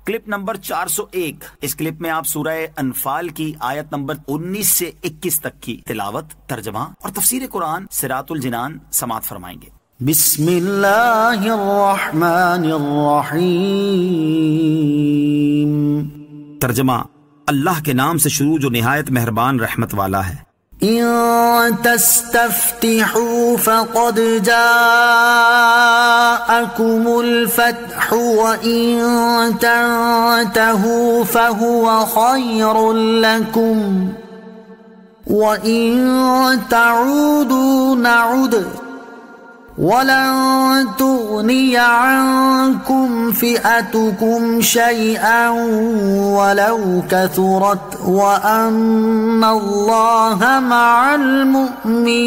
Clip number 401۔ اس clip میں آپ سورہ انفال کی آیت نمبر 19 سے 21 تک کی تلاوت، ترجمہ اور تفسیر قرآن صراط الجنان سماعت فرمائیں گے۔ بسم اللہ الرحمن الرحیم۔ ترجمہ: اللہ کے نام سے شروع جو نہایت مہربان رحمت والا ہے۔ ان تستفتحوا فقد جاءكم الفتح وان تنتهوا فهو خير لكم وان تعودوا نعد وَلَن تُغْنِيَ عَنكُمْ فِئَتُكُمْ شَيْئًا وَلَوْ كَثُرَتْ وَأَنَّ اللَّهَ مَعَ الْمُؤْمِنِينَ۔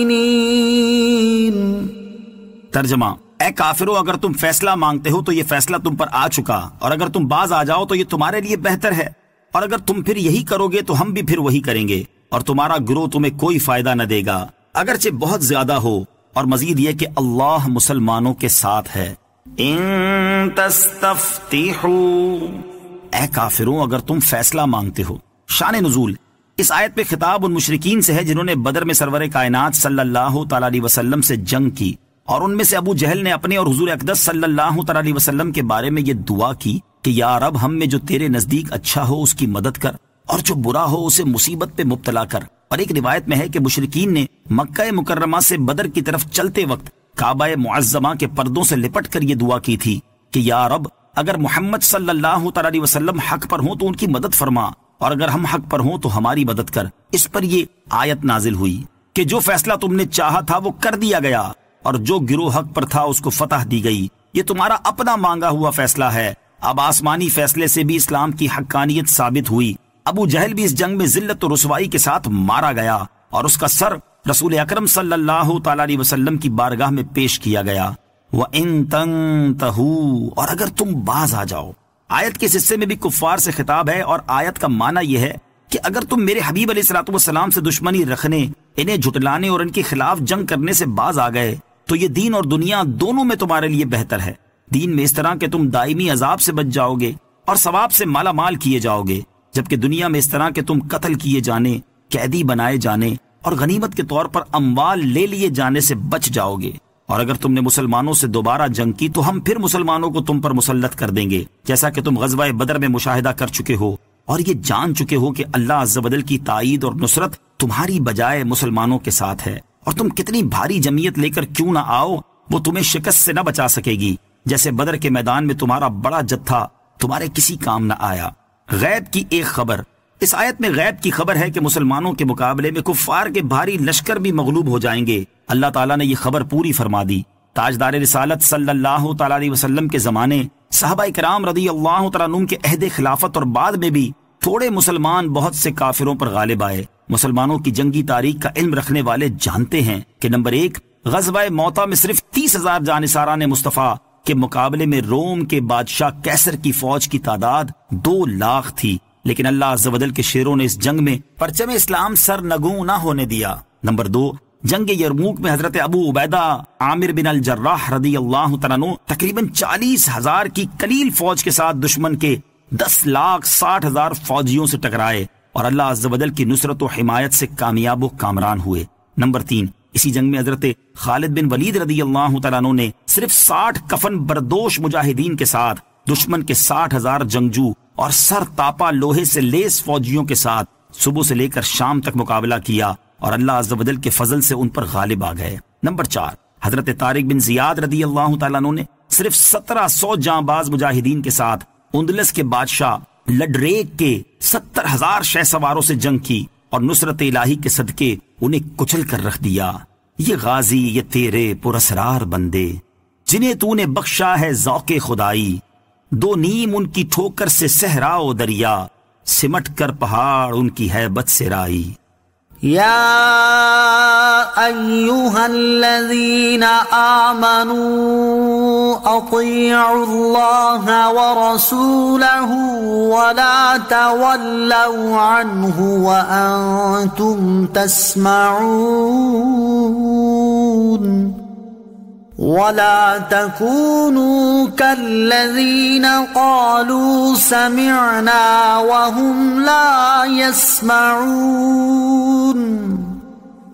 ترجمہ: اے کافرو، اگر تم فیصلہ مانگتے ہو تو یہ فیصلہ تم پر آ چکا، اور اگر تم باز آ جاؤ تو یہ تمہارے لیے بہتر ہے، اور اگر تم پھر یہی کرو گے تو ہم بھی پھر وہی کریں گے، اور تمہارا گروہ تمہیں کوئی فائدہ نہ دے گا اگرچہ بہت زیادہ ہو۔ اور مزید یہ کہ اللہ مسلمانوں کے ساتھ ہے۔ ان تستفتحوا، اے کافروں اگر تم فیصلہ مانگتے ہو۔ شان نزول: اس آیت پہ خطاب ان مشرکین سے ہے جنہوں نے بدر میں سرور کائنات صلی اللہ تعالی علیہ وسلم سے جنگ کی، اور ان میں سے ابو جہل نے اپنے اور حضور اقدس صلی اللہ تعالی علیہ وسلم کے بارے میں یہ دعا کی کہ یا رب، ہم میں جو تیرے نزدیک اچھا ہو اس کی مدد کر، اور جو برا ہو اسے مصیبت پہ مبتلا کر۔ اور ایک روایت میں ہے کہ مشرکین نے مکہ مکرمہ سے بدر کی طرف چلتے وقت کعبہ معظمہ کے پردوں سے لپٹ کر یہ دعا کی تھی کہ یا رب، اگر محمد صلی اللہ تعالی علیہ وسلم حق پر ہوں تو ان کی مدد فرما، اور اگر ہم حق پر ہوں تو ہماری مدد کر۔ اس پر یہ آیت نازل ہوئی کہ جو فیصلہ تم نے چاہا تھا وہ کر دیا گیا، اور جو گروہ حق پر تھا اس کو فتح دی گئی۔ یہ تمہارا اپنا مانگا ہوا فیصلہ ہے۔ اب آسمانی فیصلے سے بھی اسلام کی حقانیت ثابت ہوئی۔ ابو جہل بھی اس جنگ میں ذلت و رسوائی کے ساتھ مارا گیا، اور اس کا سر رسول اکرم صلی اللہ تعالی علیہ وسلم کی بارگاہ میں پیش کیا گیا۔ وَإِن تَنْتَهُوا، اور اگر تم باز آ جاؤ۔ آیت کے اس حصے میں بھی کفار سے خطاب ہے، اور آیت کا معنی یہ ہے کہ اگر تم میرے حبیب علیہ الصلوۃ والسلام سے دشمنی رکھنے، انہیں جھٹلانے اور ان کے خلاف جنگ کرنے سے باز آ گئے تو یہ دین اور دنیا دونوں میں تمہارے لیے بہتر ہے۔ دین میں اس طرح کہ تم دائمی عذاب سے بچ جاؤ گے اور ثواب سے مالا مال کیے جاؤ گے، جبکہ دنیا میں اس طرح کہ تم قتل کیے جانے، قیدی بنائے جانے اور غنیمت کے طور پر اموال لے لیے جانے سے بچ جاؤ گے۔ اور اگر تم نے مسلمانوں سے دوبارہ جنگ کی تو ہم پھر مسلمانوں کو تم پر مسلط کر دیں گے، جیسا کہ تم غزوہ بدر میں مشاہدہ کر چکے ہو، اور یہ جان چکے ہو کہ اللہ عز و جل کی تائید اور نصرت تمہاری بجائے مسلمانوں کے ساتھ ہے، اور تم کتنی بھاری جمعیت لے کر کیوں نہ آؤ وہ تمہیں شکست سے نہ بچا سکے گی، جیسے بدر کے میدان میں تمہارا بڑا جتھا تمہارے کسی کام نہ آیا۔ غیب کی ایک خبر: اس آیت میں غیب کی خبر ہے کہ مسلمانوں کے مقابلے میں کفار کے بھاری لشکر بھی مغلوب ہو جائیں گے۔ اللہ تعالیٰ نے یہ خبر پوری فرما دی۔ تاجدار رسالت صلی اللہ تعالی علیہ وسلم کے زمانے صحابہ کرام رضی اللہ تعالیٰ عنہم کے عہد خلافت اور بعد میں بھی تھوڑے مسلمان بہت سے کافروں پر غالب آئے۔ مسلمانوں کی جنگی تاریخ کا علم رکھنے والے جانتے ہیں کہ نمبر 1، غزوہ موطا میں صرف 30,000 جانثاران مصطفیٰ کے مقابلے میں روم کے بادشاہ کیسر کی فوج کی تعداد 2 لاکھ تھی، لیکن اللہ عز و جل کے شیروں نے اس جنگ میں پرچم اسلام سر نگوں نہ ہونے دیا۔ نمبر 2، جنگ یرموک میں حضرت ابو عبیدہ عامر بن الجراح رضی اللہ تعالیٰ عنہ تقریباً 40,000 کی قلیل فوج کے ساتھ دشمن کے 10,60,000 فوجیوں سے ٹکرائے، اور اللہ عز و جل کی نصرت و حمایت سے کامیاب و کامران ہوئے۔ نمبر 3، اسی جنگ میں حضرت خالد بن ولید رضی اللہ تعالیٰ عنہ نے صرف 60 کفن بردوش مجاہدین کے ساتھ دشمن کے 60,000 جنگجو اور سر تاپا لوہے سے لیس فوجیوں کے ساتھ صبح سے لے کر شام تک مقابلہ کیا، اور اللہ عز و جل کے فضل سے ان پر غالب آ گئے۔ نمبر 4، حضرت طارق بن زیاد رضی اللہ تعالیٰ عنہ نے صرف 1700 جانباز مجاہدین کے ساتھ اندلس کے بادشاہ لڈریک کے 70,000 شہ سواروں سے جنگ کی، اور نصرت الہی کے صدقے انہیں کچل کر رکھ دیا۔ یہ غازی، یہ تیرے پراسرار بندے جنہیں تو نے بخشا ہے ذوق خدائی، 2 نیم ان کی ٹھوکر سے صحرا و دریا، سمٹ کر پہاڑ ان کی ہیبت سے رائی۔ یا ایھا الذین آمنوا اطیعوا اللہ ورسولہ ولا تولوا عنہ وانتم تسمعون ولا تكونوا كالذين قالوا سمعنا وهم لا يسمعون۔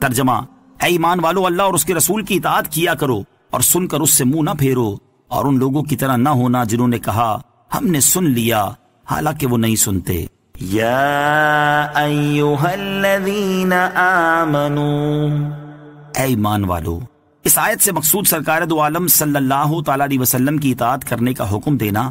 ترجمہ، اے ایمان والو، اللہ اور اس کے رسول کی اطاعت کیا کرو اور سن کر اس سے منہ نہ پھیرو، اور ان لوگوں کی طرح نہ ہونا جنہوں نے کہا ہم نے سن لیا حالانکہ وہ نہیں سنتے۔ یا ایھا الذین آمنوا، اے ایمان والو، اس آیت سے مقصود سرکار دو عالم صلی اللہ تعالی علیہ وسلم کی اطاعت کرنے کا حکم دینا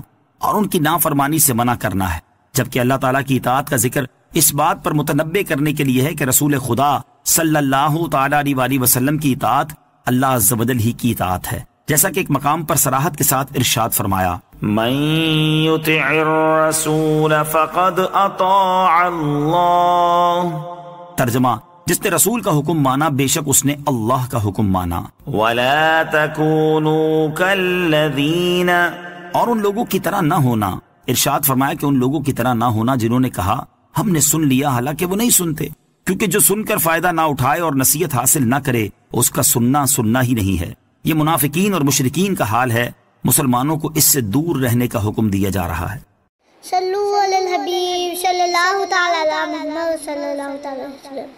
اور ان کی نافرمانی سے منع کرنا ہے، جبکہ اللہ تعالیٰ کی اطاعت کا ذکر اس بات پر متنبع کرنے کے لیے ہے کہ رسول خدا صلی اللہ تعالی علیہ وسلم کی اطاعت اللہ عز و جل ہی کی اطاعت ہے، جیسا کہ ایک مقام پر صراحت کے ساتھ ارشاد فرمایا، من یطع الرسول فقد اطاع اللہ۔ ترجمہ، جس نے رسول کا حکم مانا بے شک اس نے اللہ کا حکم مانا۔ ولا تکونوا کالذین، اور ان لوگوں کی طرح نہ ہونا، ارشاد فرمایا کہ ان لوگوں کی طرح نہ ہونا جنہوں نے کہا ہم نے سن لیا حالانکہ وہ نہیں سنتے، کیونکہ جو سن کر فائدہ نہ اٹھائے اور نصیحت حاصل نہ کرے اس کا سننا ہی نہیں ہے۔ یہ منافقین اور مشرکین کا حال ہے، مسلمانوں کو اس سے دور رہنے کا حکم دیا جا رہا ہے۔ صلو علی الحبیب صلی اللہ تعالی علی محمد صلی اللہ تعالی وسلم۔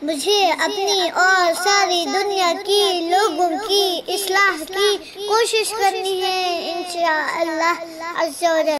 مجھے اپنی اور ساری دنیا کی لوگوں کی اصلاح کی کوشش کرنی ہے انشاءاللہ عز و جل۔